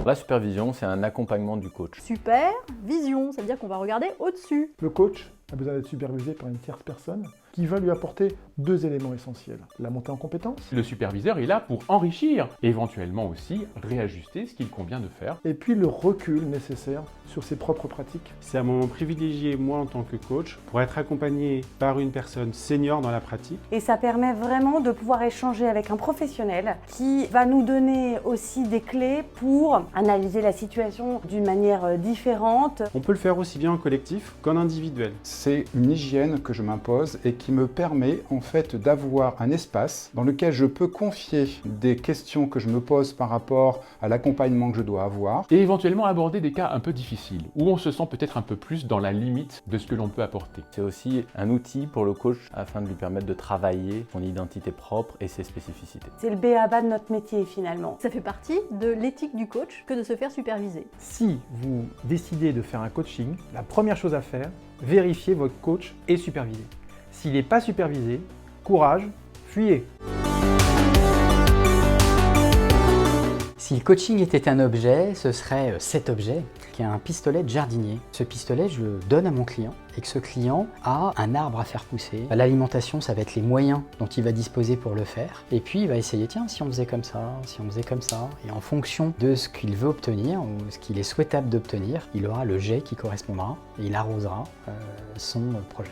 La supervision, c'est un accompagnement du coach. Supervision, ça veut dire qu'on va regarder au-dessus. Le coach a besoin d'être supervisé par une tierce personne qui va lui apporter 2 éléments essentiels. La montée en compétences Le superviseur est là pour enrichir, et éventuellement aussi réajuster ce qu'il convient de faire. et puis le recul nécessaire sur ses propres pratiques. C'est un moment privilégié, moi en tant que coach, pour être accompagné par une personne senior dans la pratique. Et ça permet vraiment de pouvoir échanger avec un professionnel qui va nous donner aussi des clés pour analyser la situation d'une manière différente. On peut le faire aussi bien en collectif qu'en individuel. C'est une hygiène que je m'impose et qui me permet en fait d'avoir un espace dans lequel je peux confier des questions que je me pose par rapport à l'accompagnement que je dois avoir. Et éventuellement aborder des cas un peu difficiles, où on se sent peut-être un peu plus dans la limite de ce que l'on peut apporter. C'est aussi un outil pour le coach afin de lui permettre de travailler son identité propre et ses spécificités. C'est le b.a-ba de notre métier finalement. Ça fait partie de l'éthique du coach que de se faire superviser. Si vous décidez de faire un coaching, la première chose à faire, vérifiez votre coach est supervisé. S'il n'est pas supervisé, courage, fuyez. Si le coaching était un objet, ce serait cet objet, qui est un pistolet de jardinier. Ce pistolet, je le donne à mon client et que ce client a un arbre à faire pousser. L'alimentation, ça va être les moyens dont il va disposer pour le faire. Et puis, il va essayer, tiens, si on faisait comme ça, si on faisait comme ça. Et en fonction de ce qu'il veut obtenir ou ce qu'il est souhaitable d'obtenir, il aura le jet qui correspondra et il arrosera son projet.